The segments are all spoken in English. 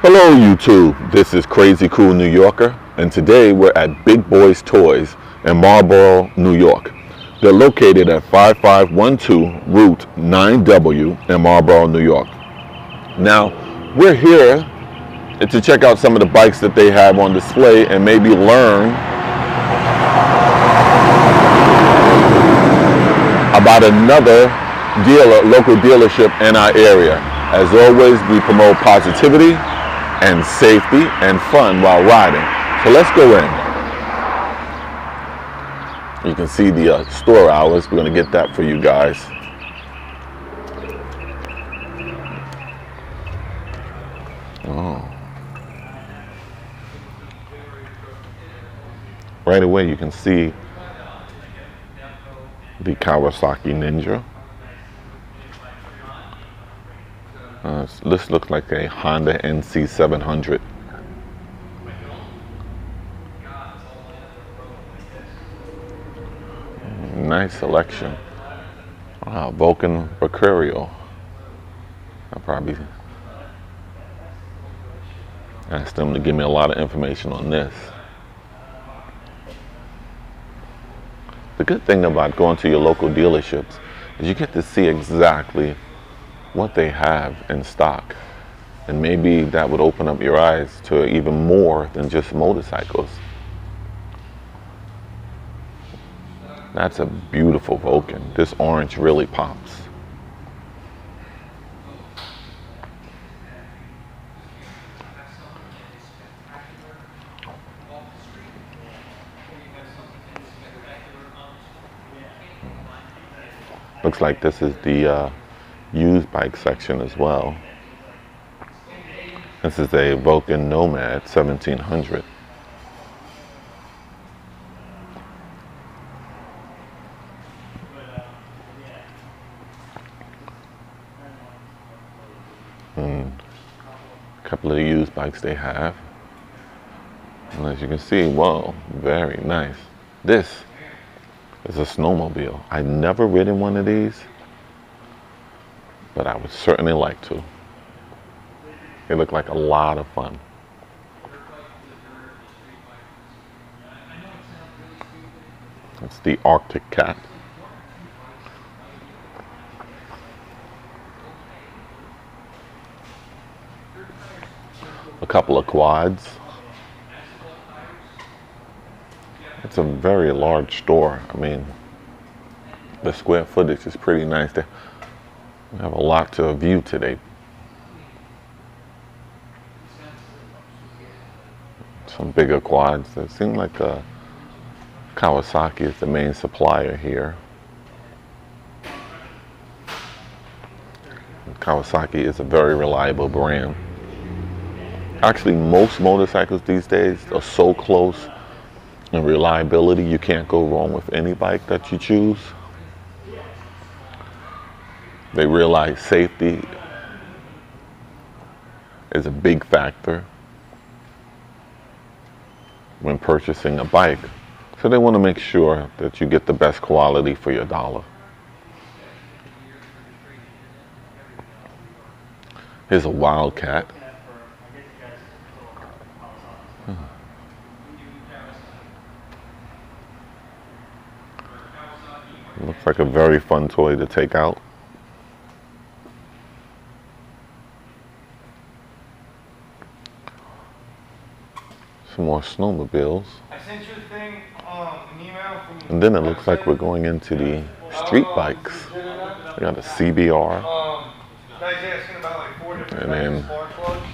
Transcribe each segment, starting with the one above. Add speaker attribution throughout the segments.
Speaker 1: Hello YouTube, this is Crazy Cool New Yorker, and today we're at Big Boyz Toys in Marlboro, New York. They're located at 5512 Route 9W in Marlboro, New York. Now, we're here to check out some of the bikes that they have on display and maybe learn about another local dealership in our area. As always, we promote positivity and safety and fun while riding. So let's go in. You can see the store hours. We're going to get that for you guys. Oh. Right away you can see the Kawasaki Ninja. This looks like a Honda NC700. Nice selection. Vulcan recreational. I'll probably ask them to give me a lot of information on this. The good thing about going to your local dealerships is you get to see exactly what they have in stock, and maybe that would open up your eyes to even more than just motorcycles. That's a beautiful Vulcan. This orange really pops. Looks like this is the used bike section as well. This is a Vulcan Nomad 1700. A couple of the used bikes they have. And as you can see, whoa, very nice. This is a Snowmobile. I've never ridden one of these, but I would certainly like to. They look like a lot of fun. It's the Arctic Cat. A couple of quads. It's a very large store. I mean, the square footage is pretty nice. They have a lot to view today. Some bigger quads. It seems like Kawasaki is the main supplier here. Kawasaki is a very reliable brand. Actually, most motorcycles these days are so close in reliability, you can't go wrong with any bike that you choose. They realize safety is a big factor when purchasing a bike. So they want to make sure that you get the best quality for your dollar. Here's a Wildcat. Looks like a very fun toy to take out. Some more snowmobiles.
Speaker 2: I sent you a thing, an email from.
Speaker 1: And then it looks like we're going into the street bikes. We got a CBR.
Speaker 2: Guys asking about like 4 different
Speaker 1: And then
Speaker 2: spark plugs.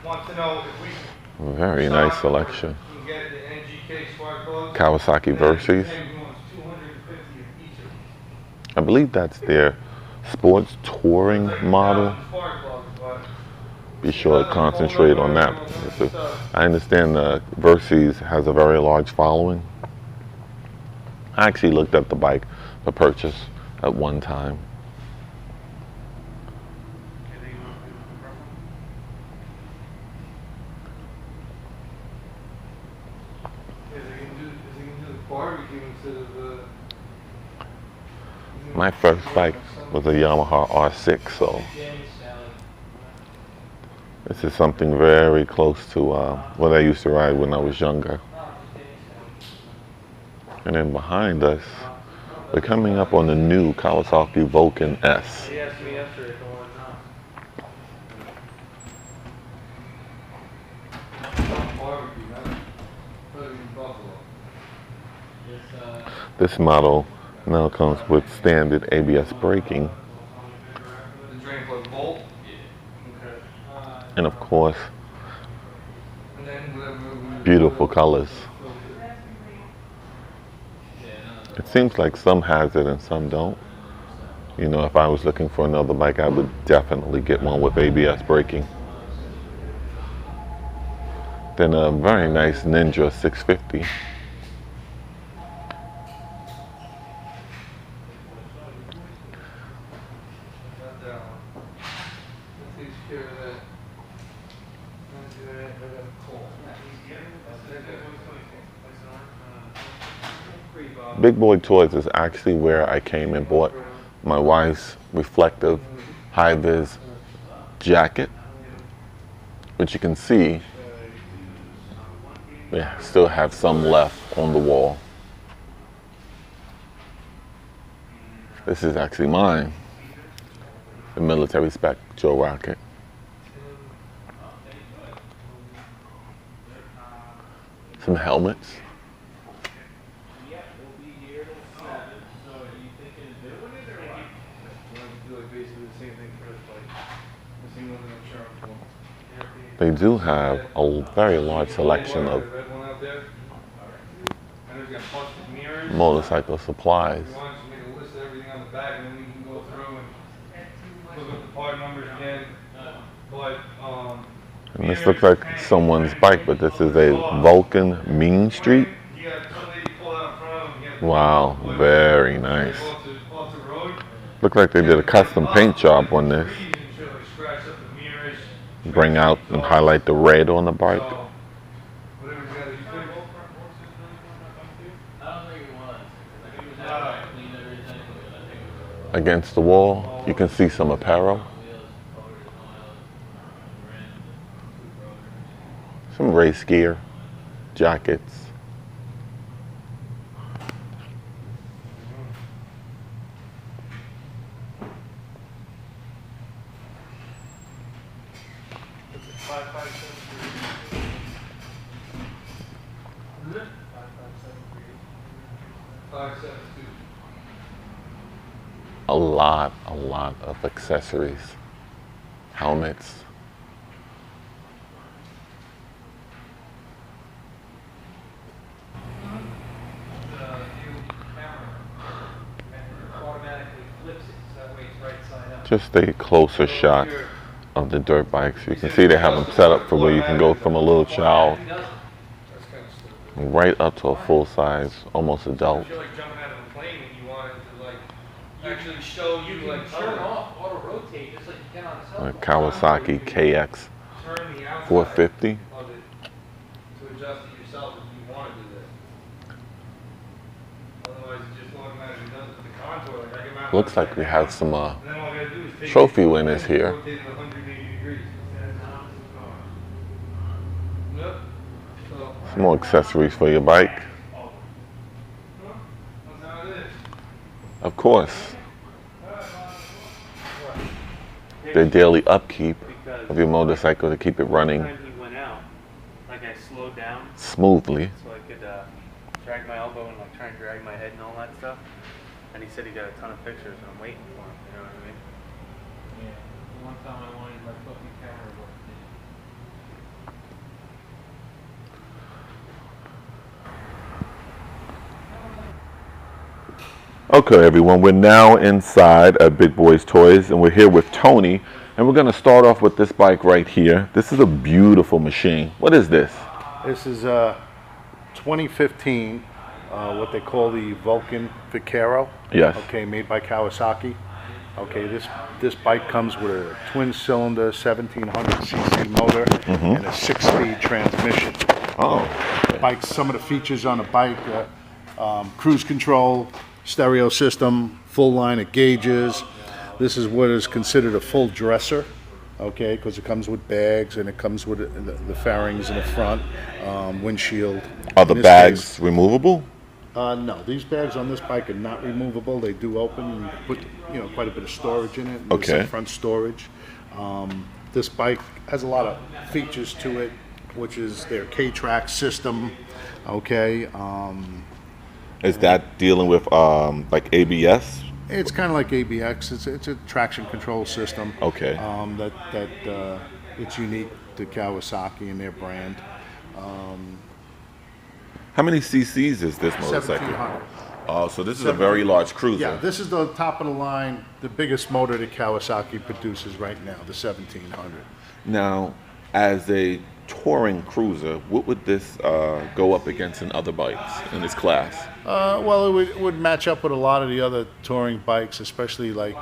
Speaker 2: Want to know if we
Speaker 1: very nice selection.
Speaker 2: can get the NGK spark plugs.
Speaker 1: Kawasaki Versys. I believe that's their sports touring model. Be sure to concentrate on that. I understand the Versys has a very large following. I actually looked up the bike for purchase at one time. My first bike was a Yamaha R6, so This is something very close to what I used to ride when I was younger. And then behind us, we're coming up on the new Kawasaki Vulcan S.
Speaker 2: He asked me yesterday if I wanted to.
Speaker 1: This model now comes with standard ABS braking.
Speaker 2: The drain plug bolt?
Speaker 1: And of course, beautiful colors. It seems like some has it and some don't. You know, if I was looking for another bike, I would definitely get one with ABS braking. Then a very nice Ninja 650. Big Boy Toys is actually where I came and bought my wife's reflective high-vis jacket, which you can see they still have some left on the wall. This is actually mine, the military spec Joe Rocket. Some helmets. They do have a very large selection of motorcycle supplies. And this looks like someone's bike, but this is a Vulcan Mean Street. Wow, very nice. Look like they did a custom paint job on this. Bring out and highlight the red on the bike. Against the wall, you can see some apparel. Some race gear, jackets. A lot of accessories, helmets. Just a closer shot of the dirt bikes. You can see they have them set up for where you can go from a little child right up to a full-size, almost adult.
Speaker 2: Actually show you like turn off auto rotate just like you can on a cell phone.
Speaker 1: Kawasaki KX 450.
Speaker 2: Of it to adjust it yourself if you want to do this. Otherwise it just automatically does it with the contour. Like I can mount
Speaker 1: Looks like we have some
Speaker 2: and then all I gotta do is take
Speaker 1: trophy winners here.
Speaker 2: rotate it 180 degrees. Yep. So,
Speaker 1: Some more accessories for your bike.
Speaker 2: that's how it is.
Speaker 1: Of course, the daily upkeep of your motorcycle to keep it running
Speaker 3: He went out, like I slowed down
Speaker 1: smoothly.
Speaker 3: so I could drag my elbow and like try and drag my head and all that stuff. And he said he got a ton of pictures and I'm waiting for him, you know what I mean?
Speaker 2: Yeah. One time I wanted my fucking camera work.
Speaker 1: Okay, everyone, we're now inside at Big Boy's Toys, and we're here with Tony, and we're going to start off with this bike right here. This is a beautiful machine. What is this?
Speaker 4: This is 2015, what they call the Vulcan Vaquero.
Speaker 1: Yes.
Speaker 4: Okay, made by Kawasaki. Okay, this bike comes with a twin-cylinder 1700cc motor and a 6-speed transmission.
Speaker 1: Oh.
Speaker 4: Some of the features on the bike: cruise control, stereo system, full line of gauges. This is what is considered a full dresser. Okay, because it comes with bags and it comes with the fairings in the front, windshield.
Speaker 1: Are the
Speaker 4: In this
Speaker 1: bags
Speaker 4: case,
Speaker 1: removable?
Speaker 4: no, these bags on this bike are not removable. They do open, and you can put, you know, quite a bit of storage in it. And
Speaker 1: Okay.
Speaker 4: some front storage. This bike has a lot of features to it, which is their K-Track system. Okay,
Speaker 1: Is that dealing with like ABS?
Speaker 4: it's kind of like ABX. It's a traction control system.
Speaker 1: Okay.
Speaker 4: That it's unique to Kawasaki and their brand.
Speaker 1: How many cc's is this motorcycle?
Speaker 4: 1700.
Speaker 1: Oh, so this is a very large cruiser.
Speaker 4: Yeah, this is the top of the line, the biggest motor that Kawasaki produces right now, the 1700.
Speaker 1: Now, as a touring cruiser, what would this go up against in other bikes in this class?
Speaker 4: Well, it would match up with a lot of the other touring bikes, especially like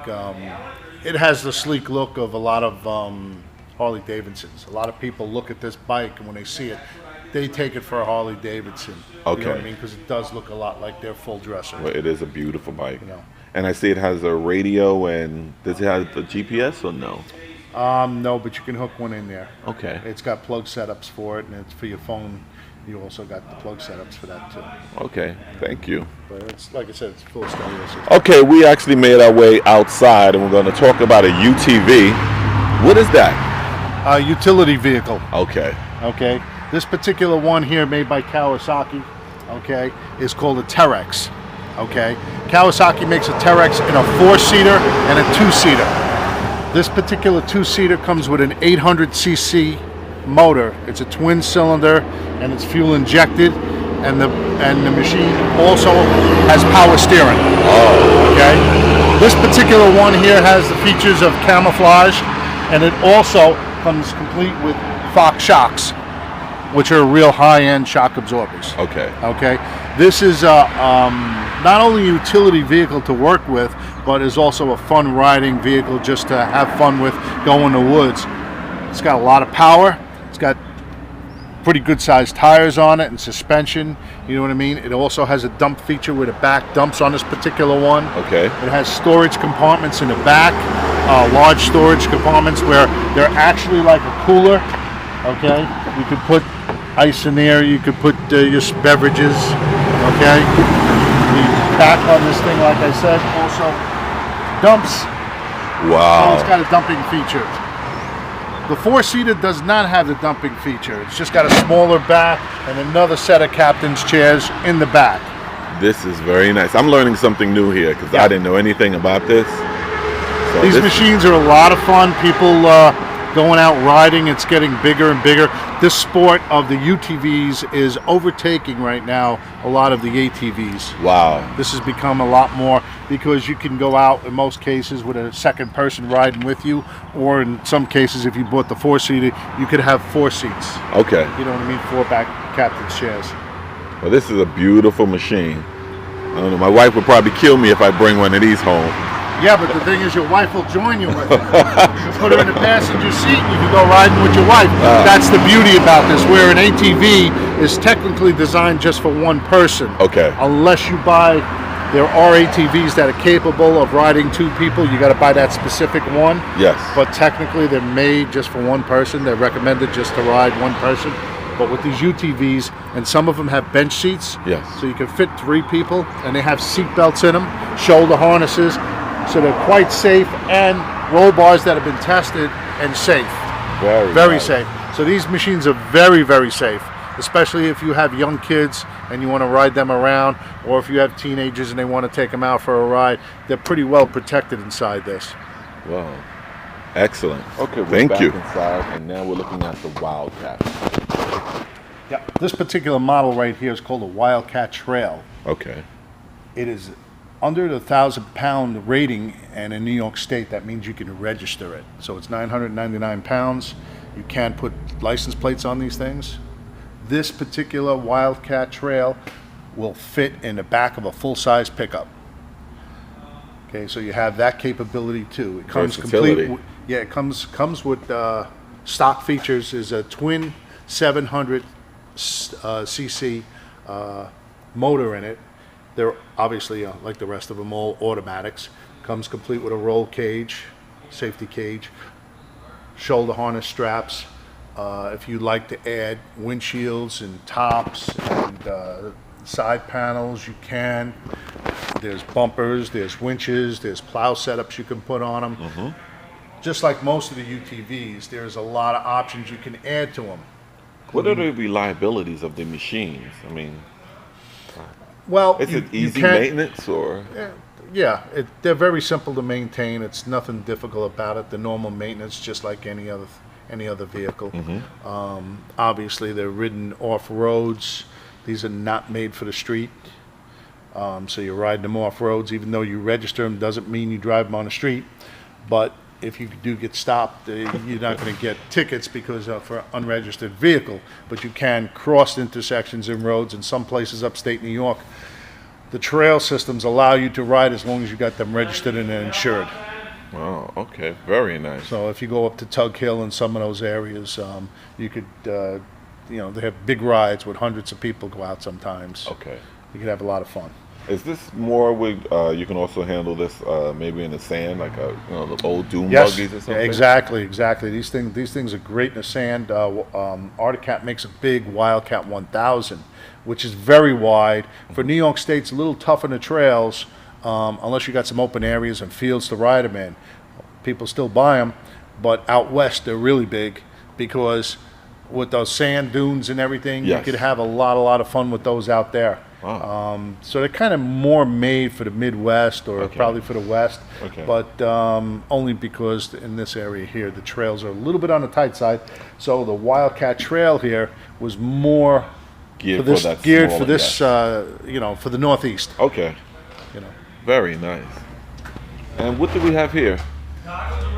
Speaker 4: it has the sleek look of a lot of Harley Davidsons. A lot of people look at this bike and when they see it, they take it for a Harley Davidson. You know what
Speaker 1: Okay.
Speaker 4: I mean? Because it does look a lot like their full dresser.
Speaker 1: Well, it is a beautiful bike.
Speaker 4: You know.
Speaker 1: And I see it has a radio, and does it have the GPS or no?
Speaker 4: No, but you can hook one in there.
Speaker 1: Okay.
Speaker 4: It's got plug setups for it, and it's for your phone. You also got the plug setups for that too.
Speaker 1: Okay, thank you.
Speaker 4: But it's like I said, it's full stereo system.
Speaker 1: Okay, we actually made our way outside, and we're going to talk about a UTV. What is that?
Speaker 4: Utility vehicle.
Speaker 1: Okay.
Speaker 4: Okay. This particular one here, made by Kawasaki, okay, is called a Terex. Okay. Kawasaki makes a Terex in a 4-seater and a 2-seater. This particular 2-seater comes with an 800cc motor. It's a twin cylinder and it's fuel injected, and the machine also has power steering.
Speaker 1: Oh.
Speaker 4: Okay. This particular one here has the features of camouflage, and it also comes complete with Fox shocks, which are real high-end shock absorbers.
Speaker 1: Okay.
Speaker 4: Okay. This is not only a utility vehicle to work with, but is also a fun riding vehicle just to have fun with, go in the woods. It's got a lot of power. It's got pretty good sized tires on it and suspension. You know what I mean? It also has a dump feature where the back dumps on this particular one.
Speaker 1: Okay.
Speaker 4: It has storage compartments in the back, large storage compartments where they're actually like a cooler. Okay. You could put ice in there. You could put your beverages. Okay. The back on this thing, like I said, also dumps.
Speaker 1: Wow.
Speaker 4: So it's got a dumping feature. The 4-seater does not have the dumping feature. It's just got a smaller back and another set of captain's chairs in the back.
Speaker 1: This is very nice. I'm learning something new here because
Speaker 4: Yeah.
Speaker 1: I didn't know anything about this. So
Speaker 4: These
Speaker 1: this-
Speaker 4: machines are a lot of fun. People going out riding, it's getting bigger and bigger. This sport of the UTVs is overtaking right now a lot of the ATVs.
Speaker 1: Wow.
Speaker 4: This has become a lot more because you can go out in most cases with a second person riding with you, or in some cases if you bought the 4-seater, you could have 4 seats.
Speaker 1: Okay.
Speaker 4: You know what I mean? 4 back captain's chairs.
Speaker 1: Well, this is a beautiful machine. I don't know. My wife would probably kill me if I bring one of these home.
Speaker 4: Yeah, but the thing is, your wife will join you with it. You put her in the passenger seat, and you can go riding with your wife. That's the beauty about this, where an ATV is technically designed just for one person.
Speaker 1: Okay.
Speaker 4: Unless you buy, there are ATVs that are capable of riding 2 people. You got to buy that specific one.
Speaker 1: Yes.
Speaker 4: But technically, they're made just for one person. They're recommended just to ride one person. But with these UTVs, and some of them have bench seats,
Speaker 1: Yes.
Speaker 4: so you can fit 3 people, and they have seat belts in them, shoulder harnesses, so they're quite safe, and roll bars that have been tested and safe. Very
Speaker 1: nice.
Speaker 4: safe. So these machines are very, very safe, especially if you have young kids and you want to ride them around, or if you have teenagers and they want to take them out for a ride. They're pretty well protected inside this.
Speaker 1: Wow. Excellent. Okay, we're
Speaker 4: Thank
Speaker 1: back
Speaker 4: you.
Speaker 1: inside, and now we're looking at the Wildcat.
Speaker 4: Yeah. This particular model right here is called a Wildcat Trail.
Speaker 1: Okay.
Speaker 4: It is under the 1,000-pound rating, and in New York State, that means you can register it. So it's 999 pounds. You can put license plates on these things. This particular Wildcat Trail will fit in the back of a full-size pickup. Okay, so you have that capability too. It comes
Speaker 1: Versatility.
Speaker 4: complete. Yeah, it comes with stock features. Is a twin 700 cc motor in it. They're obviously, like the rest of them, all automatics. Comes complete with a roll cage, safety cage. shoulder harness straps. If you'd like to add windshields and tops and side panels, you can. There's bumpers, there's winches, there's plow setups you can put on them. Just like most of the UTVs, there's a lot of options you can add to them.
Speaker 1: What are the reliabilities of the machines? I mean,
Speaker 4: Well,
Speaker 1: is it
Speaker 4: you
Speaker 1: easy
Speaker 4: can-
Speaker 1: maintenance or?
Speaker 4: Yeah, they're very simple to maintain. It's nothing difficult about it. The normal maintenance, just like any other vehicle. Obviously, they're ridden off roads. These are not made for the street. So you're riding them off roads, even though you register them, doesn't mean you drive them on the street. But if you do get stopped, you're not going to get tickets because for unregistered vehicle. But you can cross intersections and roads in some places upstate New York. The trail systems allow you to ride as long as you got them registered and insured.
Speaker 1: Oh, okay, very nice.
Speaker 4: So if you go up to Tug Hill and some of those areas, you could, they have big rides with hundreds of people go out sometimes.
Speaker 1: Okay.
Speaker 4: You could have a lot of fun.
Speaker 1: Is this more with, you can also handle this maybe in the sand, like the old Doom
Speaker 4: Yes,
Speaker 1: buggies or something?
Speaker 4: yeah, exactly. These things are great in the sand. Arctic Cat makes a big Wildcat 1000, which is very wide. For New York State, it's a little tough on the trails, unless you got some open areas and fields to ride them in. People still buy them, but out west they're really big because with those sand dunes and everything,
Speaker 1: Yes.
Speaker 4: you could have a lot of fun with those out there.
Speaker 1: Wow.
Speaker 4: So they're kind of more made for the Midwest or
Speaker 1: Okay.
Speaker 4: probably for the West,
Speaker 1: Okay.
Speaker 4: but only because in this area here the trails are a little bit on the tight side. So the Wildcat Trail here was more
Speaker 1: Geared
Speaker 4: for this,
Speaker 1: that
Speaker 4: geared
Speaker 1: smaller
Speaker 4: for this,
Speaker 1: guy.
Speaker 4: for the Northeast.
Speaker 1: Okay,
Speaker 4: You know,
Speaker 1: very nice. And what do we have here?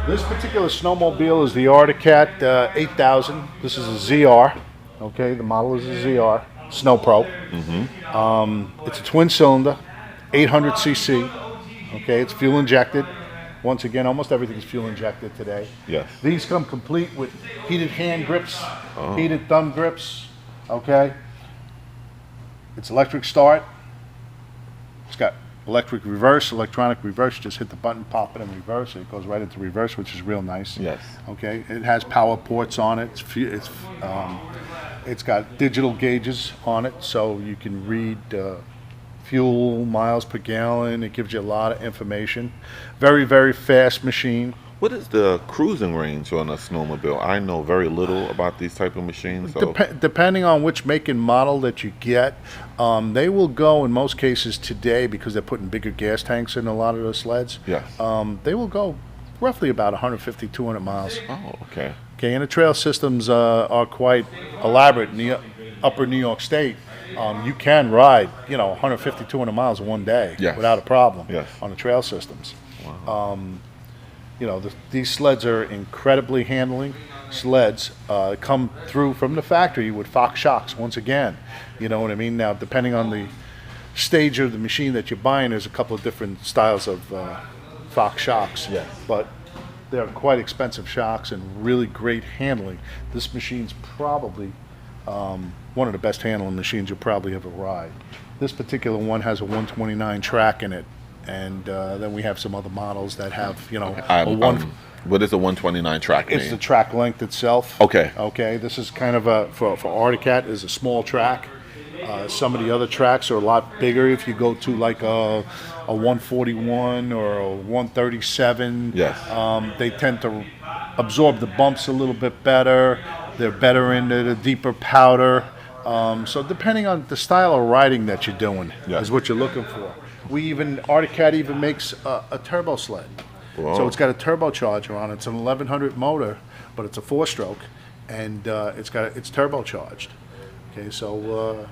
Speaker 4: this particular snowmobile is the Arctic Cat 8000. This is a ZR. Okay, the model is a ZR Snow Pro. It's a twin cylinder, 800cc. Okay, it's fuel injected. Once again, almost everything's fuel injected today.
Speaker 1: Yes.
Speaker 4: These come complete with heated hand grips, heated thumb grips. Okay. It's electric start. It's got electric reverse, electronic reverse. Just hit the button, pop it in reverse. It goes right into reverse, which is real nice.
Speaker 1: Yes.
Speaker 4: Okay. It has power ports on it. It's got digital gauges on it, so you can read fuel, miles per gallon. It gives you a lot of information. Very fast machine.
Speaker 1: What is the cruising range on a snowmobile? I know very little about these type of machines. So.
Speaker 4: Depending on which make and model that you get, they will go in most cases today because they're putting bigger gas tanks in a lot of those sleds.
Speaker 1: Yes.
Speaker 4: They will go roughly about 150, 200 miles.
Speaker 1: Oh, okay.
Speaker 4: Okay, and the trail systems are quite elaborate in the upper New York State. You can ride, 150, 200 miles in one day
Speaker 1: Yes.
Speaker 4: without a problem
Speaker 1: Yes.
Speaker 4: on the trail systems. These sleds are incredibly handling sleds. Come through from the factory with Fox shocks once again. You know what I mean? Now, depending on the stage of the machine that you're buying, there's a couple of different styles of Fox shocks.
Speaker 1: Yes.
Speaker 4: But they're quite expensive shocks and really great handling. This machine's probably one of the best handling machines you'll probably ever ride. This particular one has a 129 track in it. And then we have some other models that have,
Speaker 1: What is a 129 track
Speaker 4: it's
Speaker 1: mean?
Speaker 4: the track length itself.
Speaker 1: Okay.
Speaker 4: Okay. This is kind of for Arctic Cat is a small track. Some of the other tracks are a lot bigger. If you go to like a 141 or a 137,
Speaker 1: Yes.
Speaker 4: they tend to absorb the bumps a little bit better. They're better into the deeper powder. So depending on the style of riding that you're doing
Speaker 1: Yeah.
Speaker 4: is what you're looking for. Arctic Cat even makes a turbo sled.
Speaker 1: Whoa.
Speaker 4: So it's got a turbocharger on it. It's an 1100 motor, but it's a 4-stroke, and it's turbocharged. Okay, so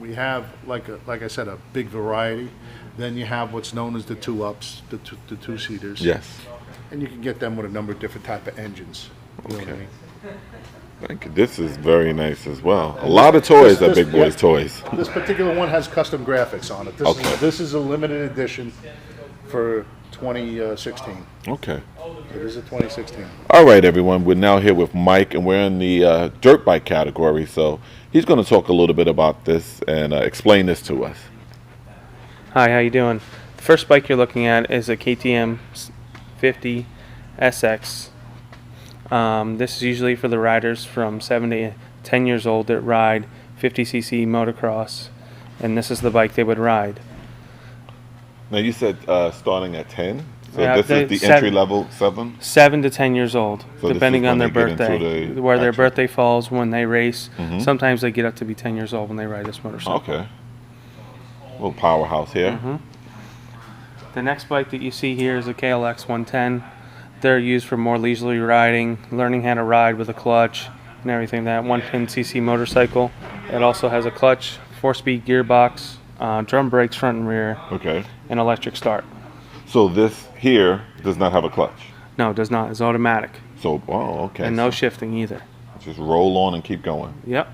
Speaker 4: we have like I said, a big variety. Then you have what's known as the 2-ups, the two-seaters.
Speaker 1: Yes.
Speaker 4: And you can get them with a number of different type of engines. You know what I
Speaker 1: Okay.
Speaker 4: mean?
Speaker 1: Thank you. This is very nice as well. A lot of toys at Big Boys Toys.
Speaker 4: This particular one has custom graphics on it.
Speaker 1: Okay.
Speaker 4: This is a limited edition for 2016.
Speaker 1: Okay.
Speaker 4: It is a 2016.
Speaker 1: All right, everyone. We're now here with Mike, and we're in the dirt bike category. So he's going to talk a little bit about this and explain this to us.
Speaker 3: Hi, how you doing? The first bike you're looking at is a KTM 50 SX. This is usually for the riders from 7 to 10 years old that ride 50cc motocross, and this is the bike they would ride.
Speaker 1: Now you said starting at 10. So
Speaker 3: Yeah,
Speaker 1: this is the entry level 7.
Speaker 3: 7 to 10 years old,
Speaker 1: So this
Speaker 3: depending
Speaker 1: is
Speaker 3: on
Speaker 1: when
Speaker 3: their
Speaker 1: they get into
Speaker 3: birthday,
Speaker 1: the
Speaker 3: where their
Speaker 1: actual-
Speaker 3: birthday falls when they race.
Speaker 1: Mhm.
Speaker 3: Sometimes they get up to be 10 years old when they ride this motorcycle.
Speaker 1: Okay. Little powerhouse here.
Speaker 3: Mhm. The next bike that you see here is a KLX 110. They're used for more leisurely riding, learning how to ride with a clutch and everything. That 110cc motorcycle. It also has a clutch, 4-speed gearbox, drum brakes front and rear,
Speaker 1: Okay.
Speaker 3: and electric start.
Speaker 1: So this here does not have a clutch.
Speaker 3: No, it does not. It's automatic.
Speaker 1: So, oh, okay.
Speaker 3: And no
Speaker 1: So
Speaker 3: shifting either.
Speaker 1: just roll on and keep going.
Speaker 3: Yep.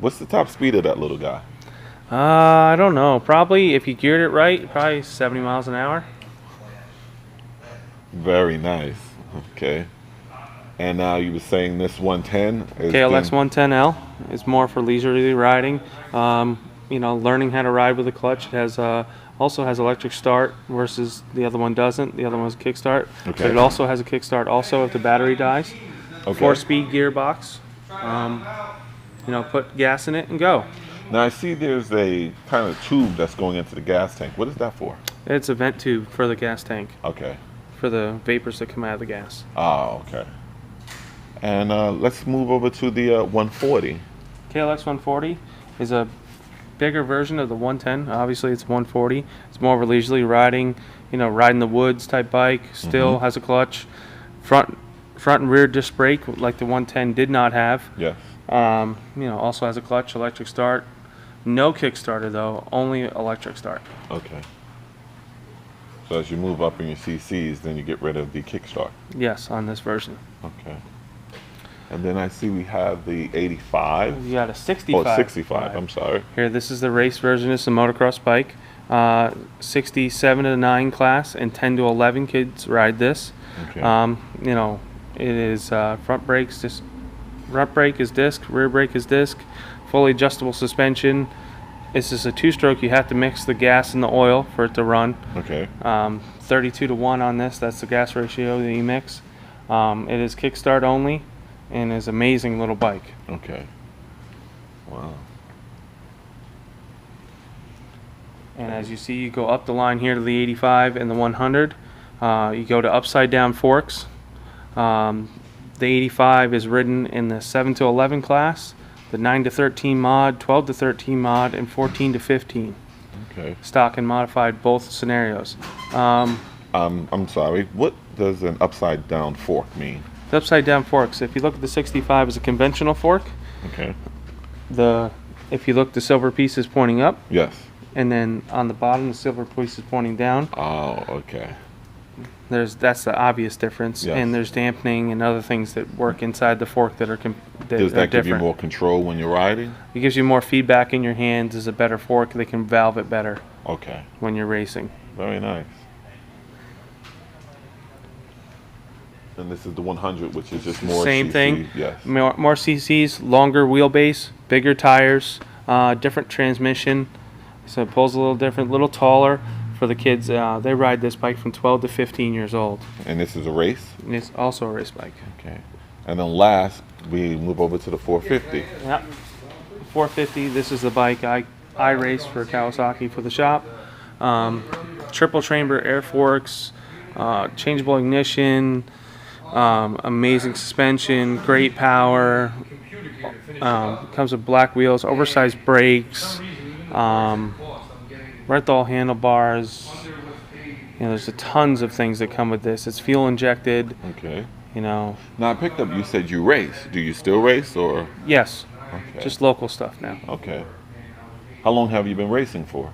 Speaker 1: What's the top speed of that little guy?
Speaker 3: I don't know. Probably, if you geared it right, probably 70 miles an hour.
Speaker 1: Very nice. Okay. And now you were saying this 110 is
Speaker 3: KLX
Speaker 1: then-
Speaker 3: 110L is more for leisurely riding. You know, learning how to ride with a clutch. It has also has electric start versus the other one doesn't. The other one's kickstart.
Speaker 1: Okay.
Speaker 3: But it also has a kickstart also if the battery dies.
Speaker 1: Okay.
Speaker 3: 4-speed gearbox. You know, put gas in it and go.
Speaker 1: Now I see there's a kind of tube that's going into the gas tank. What is that for?
Speaker 3: It's a vent tube for the gas tank,
Speaker 1: Okay.
Speaker 3: for the vapors that come out of the gas.
Speaker 1: Ah, okay. And let's move over to the 140.
Speaker 3: KLX 140 is a bigger version of the 110. Obviously, it's 140. It's more of a leisurely riding, you know, ride in the woods type bike. Still has a clutch, front and rear disc brake like the 110 did not have.
Speaker 1: Yes.
Speaker 3: You know, also has a clutch, electric start. No Kickstarter though, only electric start.
Speaker 1: Okay. So as you move up in your CCs, then you get rid of the kickstart.
Speaker 3: Yes, on this version.
Speaker 1: Okay. And then I see we have the 85.
Speaker 3: You got a 65.
Speaker 1: Oh, 65. I'm sorry.
Speaker 3: Here, this is the race version. It's a motocross bike. 67 to 9 class and 10 to 11 kids ride this.
Speaker 1: Okay.
Speaker 3: You know, it is front brake is disc, rear brake is disc, fully adjustable suspension. This is a 2-stroke. You have to mix the gas and the oil for it to run.
Speaker 1: Okay.
Speaker 3: 32 to 1 on this. That's the gas ratio that you mix. It is kickstart only and is amazing little bike.
Speaker 1: Okay. Wow.
Speaker 3: And as you see, you go up the line here to the 85 and the 100. You go to upside down forks. The 85 is ridden in the 7 to 11 class, the 9 to 13 mod, 12 to 13 mod, and 14 to 15.
Speaker 1: Okay.
Speaker 3: Stock and modified, both scenarios.
Speaker 1: I'm sorry. What does an upside down fork mean?
Speaker 3: The upside down forks. If you look at the 65 as a conventional fork,
Speaker 1: Okay.
Speaker 3: if you look, the silver piece is pointing up,
Speaker 1: Yes.
Speaker 3: and then on the bottom, the silver piece is pointing down.
Speaker 1: Oh, okay.
Speaker 3: That's the obvious difference,
Speaker 1: Yes.
Speaker 3: and there's dampening and other things that work inside the fork that are
Speaker 1: Does that give you
Speaker 3: different.
Speaker 1: more control when you're riding?
Speaker 3: It gives you more feedback in your hands. Is a better fork. They can valve it better
Speaker 1: Okay.
Speaker 3: when you're racing.
Speaker 1: Very nice. And this is the 100, which is just more
Speaker 3: Same
Speaker 1: CC.
Speaker 3: thing.
Speaker 1: Yes.
Speaker 3: More CCs, longer wheelbase, bigger tires, different transmission. So it pulls a little different, a little taller for the kids. They ride this bike from 12 to 15 years old.
Speaker 1: And this is a race?
Speaker 3: And it's also a race bike.
Speaker 1: Okay. And then last, we move over to the 450.
Speaker 3: Yep. 450, this is the bike I race for Kawasaki for the shop. Triple chamber air forks, changeable ignition, amazing suspension, great power. Comes with black wheels, oversized brakes, Renthal handlebars. You know, there's tons of things that come with this. It's fuel injected.
Speaker 1: Okay.
Speaker 3: You know.
Speaker 1: Now I picked up, you said you race. Do you still race or?
Speaker 3: Yes.
Speaker 1: Okay.
Speaker 3: Just local stuff now.
Speaker 1: Okay. How long have you been racing for?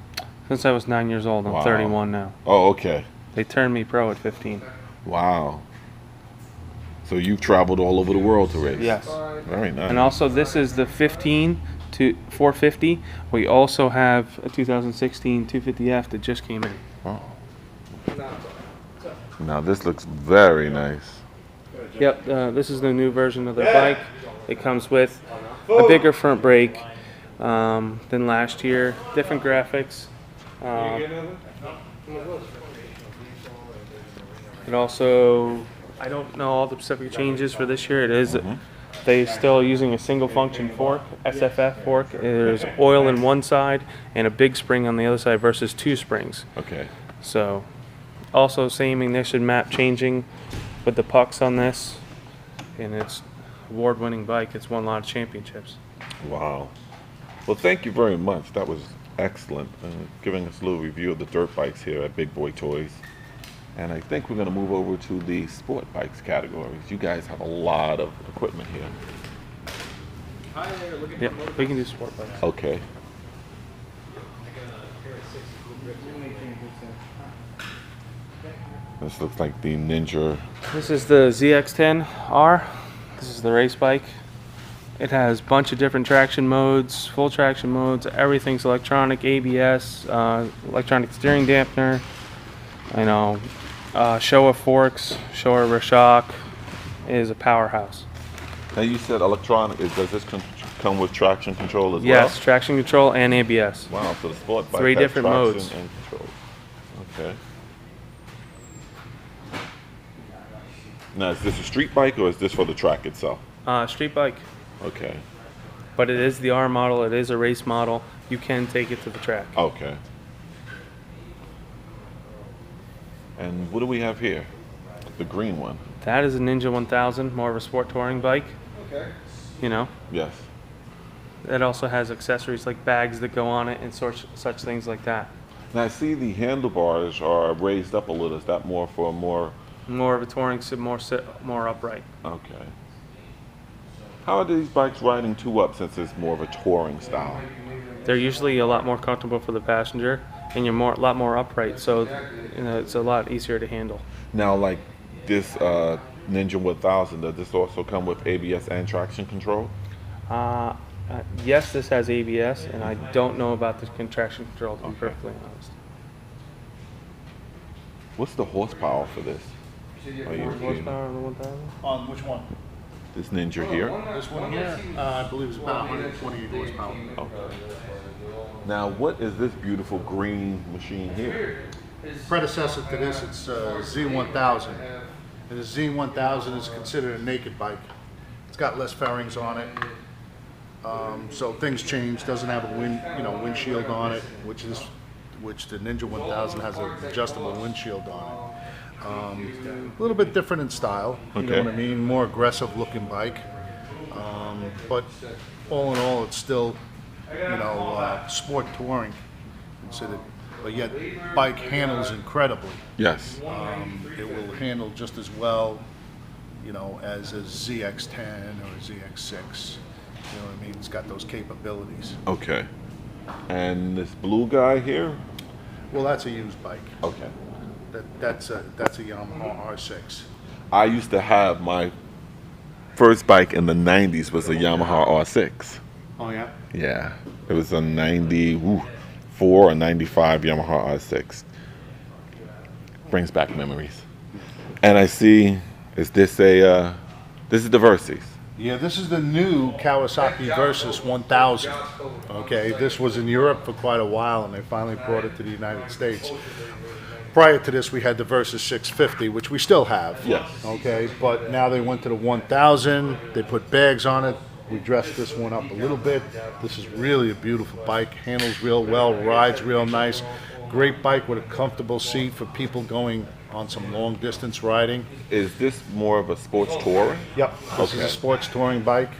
Speaker 3: Since I was 9 years old. I'm
Speaker 1: Wow.
Speaker 3: 31 now.
Speaker 1: Oh, okay.
Speaker 3: They turned me pro at 15.
Speaker 1: Wow. So you've traveled all over the world to race?
Speaker 3: Yes.
Speaker 1: Very nice.
Speaker 3: And also, this is the 15 to 450. We also have a 2016 250F that just came in.
Speaker 1: Oh. Now this looks very nice.
Speaker 3: Yep, this is the new version of the bike. It comes with a bigger front brake than last year. Different graphics. It also I don't know all the specific changes for this year. It is they still using a single function fork, SFF fork. There's oil in one side and a big spring on the other side versus 2 springs.
Speaker 1: Okay.
Speaker 3: So also same ignition map changing with the pucks on this, and it's award-winning bike. It's won a lot of championships.
Speaker 1: Wow. Well, thank you very much. That was excellent. Giving us a little review of the dirt bikes here at Big Boy Toys. And I think we're going to move over to the sport bikes categories. You guys have a lot of equipment here.
Speaker 3: Yep, we can do sport bikes.
Speaker 1: Okay. This looks like the Ninja.
Speaker 3: This is the ZX10R. This is the race bike. It has a bunch of different traction modes, full traction modes. Everything's electronic, ABS, electronic steering dampener. I know. Showa forks, Showa Rashok is a powerhouse.
Speaker 1: Now you said electronic. Does this come with traction control as well?
Speaker 3: Yes, traction control and ABS.
Speaker 1: Wow, so the sport bike
Speaker 3: 3
Speaker 1: has
Speaker 3: different
Speaker 1: traction
Speaker 3: modes.
Speaker 1: and control. Okay. Now, is this a street bike or is this for the track itself?
Speaker 3: Street bike,
Speaker 1: Okay.
Speaker 3: but it is the R model. It is a race model. You can take it to the track.
Speaker 1: Okay. And what do we have here? The green one.
Speaker 3: That is a Ninja 1000, more of a sport touring bike.
Speaker 2: Okay.
Speaker 3: You know,
Speaker 1: Yes.
Speaker 3: it also has accessories like bags that go on it and such things like that.
Speaker 1: Now I see the handlebars are raised up a little. Is that more for more?
Speaker 3: More of a touring, more upright.
Speaker 1: Okay. How are these bikes riding 2-up since it's more of a touring style?
Speaker 3: They're usually a lot more comfortable for the passenger, and you're a lot more upright, so you know it's a lot easier to handle.
Speaker 1: Now, like this Ninja 1000, does this also come with ABS and traction control?
Speaker 3: Yes, this has ABS, and I don't know about the traction control, to be perfectly honest.
Speaker 1: What's the horsepower for this? Are you
Speaker 3: Horsepower on the 1000?
Speaker 4: On which one?
Speaker 1: This Ninja here?
Speaker 4: This one here, I believe it's about 128 horsepower.
Speaker 1: Okay. Now, what is this beautiful green machine here?
Speaker 4: Predecessor to this, it's Z1000. And the Z1000 is considered a naked bike. It's got less fairings on it, so things change. Doesn't have a windshield on it, which the Ninja 1000 has an adjustable windshield on it. A little bit different in style, you know what I mean? More aggressive looking bike, but all in all, it's still, sport touring considered. But yet, bike handles incredibly.
Speaker 1: Yes.
Speaker 4: It will handle just as well, as a ZX10 or a ZX6. You know what I mean? It's got those capabilities.
Speaker 1: Okay. And this blue guy here?
Speaker 4: Well, that's a used bike.
Speaker 1: Okay.
Speaker 4: That's a Yamaha R6.
Speaker 1: I used to have my first bike in the 90s was a Yamaha R6.
Speaker 4: Oh yeah.
Speaker 1: Yeah. It was a 94 or 95 Yamaha R6. Brings back memories. And I see, is this this is the Versys?
Speaker 4: Yeah, this is the new Kawasaki Versys 1000. Okay, this was in Europe for quite a while, and they finally brought it to the United States. Prior to this, we had the Versys 650, which we still have.
Speaker 1: Yes.
Speaker 4: Okay, but now they went to the 1000. They put bags on it. We dressed this one up a little bit. This is really a beautiful bike. Handles real well, rides real nice. Great bike with a comfortable seat for people going on some long distance riding.
Speaker 1: Is this more of a sports touring?
Speaker 4: Yep, this is a sports touring bike,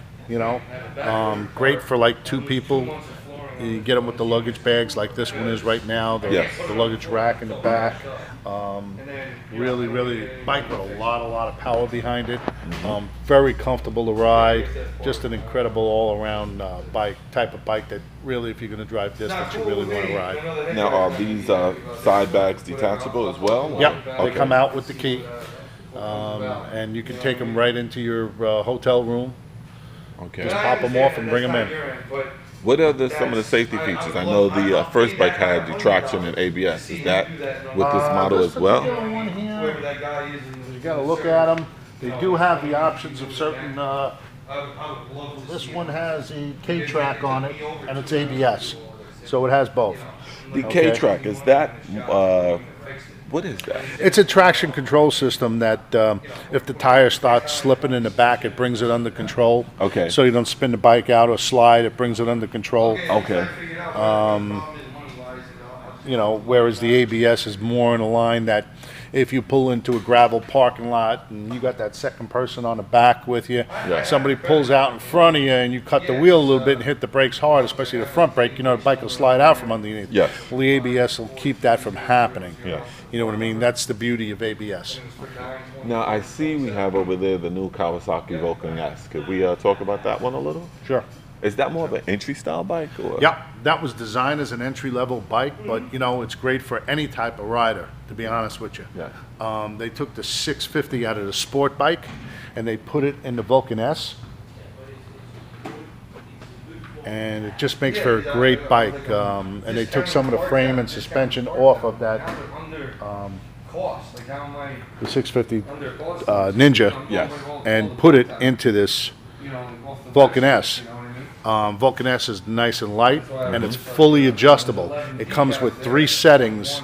Speaker 4: great for like 2 people. You get them with the luggage bags like this one is right now, the luggage rack in the back. Really bike with a lot of power behind it. Very comfortable to ride. Just an incredible all-around type of bike that really, if you're going to drive distance, you really want to ride.
Speaker 1: Now, are these side bags detachable as well?
Speaker 4: Yep, they come out with the key. And you can take them right into your hotel room.
Speaker 1: Okay.
Speaker 4: Just pop them off and bring them in.
Speaker 1: What are some of the safety features? I know the first bike had the traction and ABS. Is that with this model as well?
Speaker 4: One here, you got to look at them. They do have the options of certain. This one has a K-track on it, and it's ABS, so it has both.
Speaker 1: The K-track, is that What is that?
Speaker 4: It's a traction control system that if the tire starts slipping in the back, it brings it under control.
Speaker 1: Okay.
Speaker 4: So you don't spin the bike out or slide, it brings it under control.
Speaker 1: Okay.
Speaker 4: You know, whereas the ABS is more in a line that if you pull into a gravel parking lot and you got that second person on the back with you,
Speaker 1: Yeah.
Speaker 4: somebody pulls out in front of you and you cut the wheel a little bit and hit the brakes hard, especially the front brake, you know, the bike will slide out from underneath.
Speaker 1: Yes.
Speaker 4: Well, the ABS will keep that from happening.
Speaker 1: Yes.
Speaker 4: You know what I mean? That's the beauty of ABS.
Speaker 1: Now I see we have over there the new Kawasaki Vulcan S. Could we talk about that one a little?
Speaker 4: Sure.
Speaker 1: Is that more of an entry style bike, or?
Speaker 4: Yep, that was designed as an entry-level bike, but you know, it's great for any type of rider, to be honest with you.
Speaker 1: Yeah.
Speaker 4: They took the 650 out of the sport bike and they put it in the Vulcan S. And it just makes for a great bike. And they took some of the frame and suspension off of that, the 650 Ninja,
Speaker 1: Yes.
Speaker 4: and put it into this Vulcan S. Vulcan S is nice and light, and it's fully adjustable. It comes with 3 settings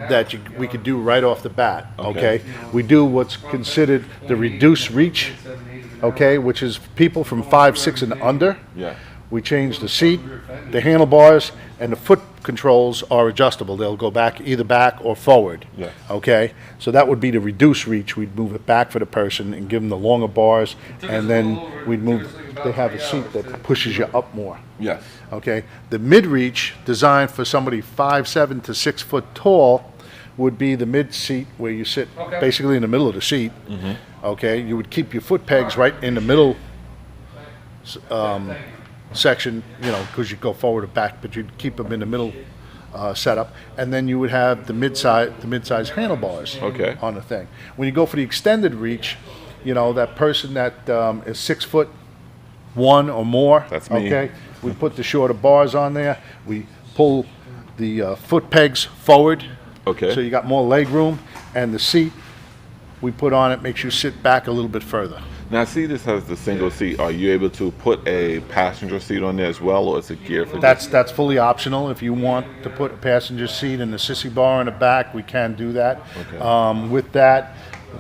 Speaker 4: that we could do right off the bat. Okay, we do what's considered the reduced reach. Okay, which is people from 5'6" and under.
Speaker 1: Yeah.
Speaker 4: We change the seat, the handlebars, and the foot controls are adjustable. They'll go back, either back or forward.
Speaker 1: Yeah.
Speaker 4: Okay, so that would be the reduced reach. We'd move it back for the person and give them the longer bars, and then we'd move. They have a seat that pushes you up more.
Speaker 1: Yes.
Speaker 4: Okay, the mid-reach, designed for somebody 5'7" to 6 foot tall, would be the mid seat where you sit basically in the middle of the seat. Okay, you would keep your foot pegs right in the middle section, you know, because you go forward or back, but you'd keep them in the middle setup, and then you would have the mid-size handlebars on the thing. When you go for the extended reach, you know, that person that is 6'1" or more.
Speaker 1: That's me.
Speaker 4: Okay, we put the shorter bars on there. We pull the foot pegs forward.
Speaker 1: Okay.
Speaker 4: So you got more leg room, and the seat we put on it makes you sit back a little bit further.
Speaker 1: Now, see, this has the single seat. Are you able to put a passenger seat on there as well, or is it geared for?
Speaker 4: That's fully optional. If you want to put a passenger seat and the sissy bar in the back, we can do that.
Speaker 1: Okay.
Speaker 4: With that,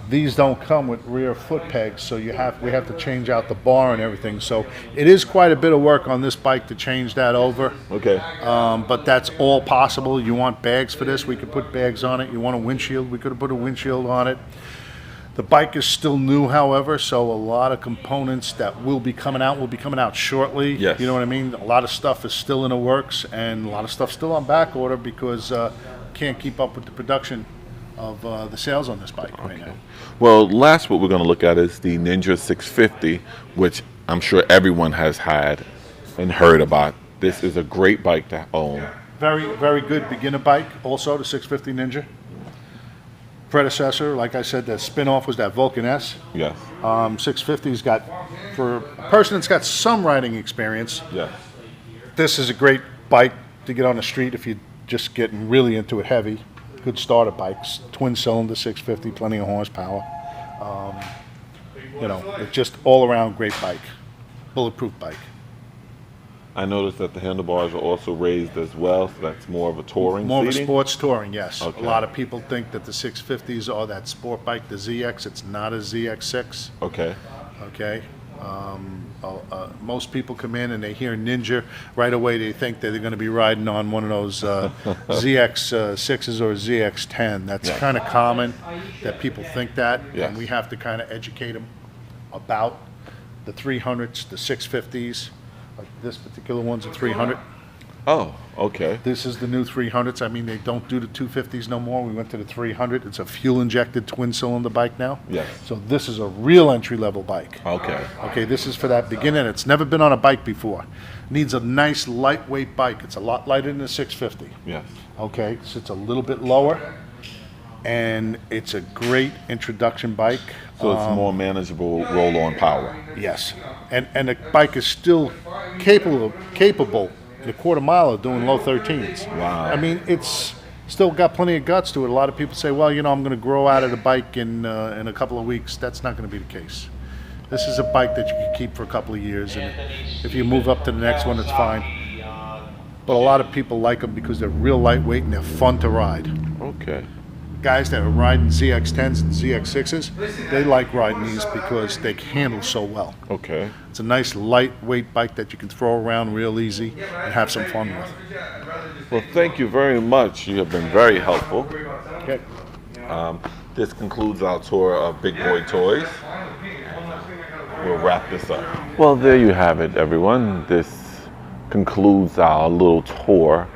Speaker 4: these don't come with rear foot pegs, so we have to change out the bar and everything. So it is quite a bit of work on this bike to change that over.
Speaker 1: Okay.
Speaker 4: But that's all possible. You want bags for this? We could put bags on it. You want a windshield? We could have put a windshield on it. The bike is still new, however, so a lot of components that will be coming out shortly.
Speaker 1: Yes.
Speaker 4: You know what I mean? A lot of stuff is still in the works, and a lot of stuff still on back order because can't keep up with the production of the sales on this bike right now.
Speaker 1: Well, last what we're going to look at is the Ninja 650, which I'm sure everyone has had and heard about. This is a great bike to own.
Speaker 4: Very, very good beginner bike. Also, the 650 Ninja. Predecessor, like I said, the spin-off was that Vulcan S.
Speaker 1: Yes.
Speaker 4: 650's got, for a person that's got some riding experience,
Speaker 1: Yes.
Speaker 4: this is a great bike to get on the street if you're just getting really into it heavy. Good starter bikes, twin cylinder 650, plenty of horsepower. You know, it's just all around great bike, bulletproof bike.
Speaker 1: I noticed that the handlebars are also raised as well, so that's more of a touring
Speaker 4: More of a
Speaker 1: seating?
Speaker 4: sports touring, yes.
Speaker 1: Okay.
Speaker 4: A lot of people think that the 650s are that sport bike, the ZX. It's not a ZX6.
Speaker 1: Okay.
Speaker 4: Okay. Most people come in and they hear Ninja right away. They think that they're going to be riding on one of those ZX6s or ZX10. That's kind of common that people think that, and we have to kind of educate them about the 300s, the 650s. Like this particular one's a 300.
Speaker 1: Oh, okay.
Speaker 4: This is the new 300s. I mean, they don't do the 250s no more. We went to the 300. It's a fuel-injected twin-cylinder bike now.
Speaker 1: Yes.
Speaker 4: So this is a real entry-level bike.
Speaker 1: Okay.
Speaker 4: Okay, this is for that beginner. It's never been on a bike before. Needs a nice lightweight bike. It's a lot lighter than the 650.
Speaker 1: Yes.
Speaker 4: Okay, so it's a little bit lower, and it's a great introduction bike.
Speaker 1: So it's more manageable roll-on power.
Speaker 4: Yes, and the bike is still capable in a quarter mile of doing low 13s.
Speaker 1: Wow.
Speaker 4: I mean, it's still got plenty of guts to it. A lot of people say, well, you know, I'm going to grow out of the bike in a couple of weeks. That's not going to be the case. This is a bike that you can keep for a couple of years, and if you move up to the next one, it's fine. But a lot of people like them because they're real lightweight and they're fun to ride.
Speaker 1: Okay.
Speaker 4: guys that are riding ZX10s and ZX6s, they like riding these because they handle so well.
Speaker 1: Okay.
Speaker 4: It's a nice lightweight bike that you can throw around real easy and have some fun with.
Speaker 1: Well, thank you very much. You have been very helpful.
Speaker 4: Okay.
Speaker 1: This concludes our tour of Big Boy Toys. We'll wrap this up. Well, there you have it, everyone. This concludes our little tour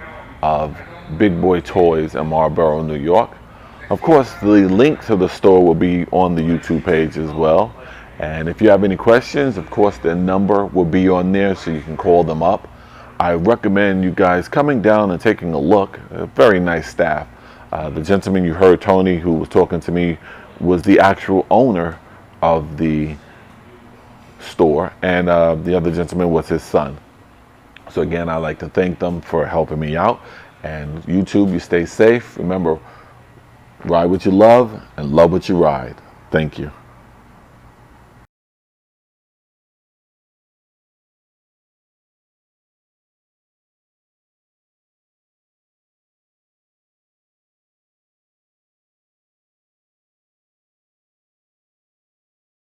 Speaker 1: of Big Boy Toys in Marlboro, New York. Of course, the link to the store will be on the YouTube page as well. And if you have any questions, of course, their number will be on there so you can call them up. I recommend you guys coming down and taking a look. A very nice staff. The gentleman you heard, Tony, who was talking to me, was the actual owner of the store, and the other gentleman was his son. So again, I'd like to thank them for helping me out. And YouTube, you stay safe. Remember, ride what you love and love what you ride. Thank you.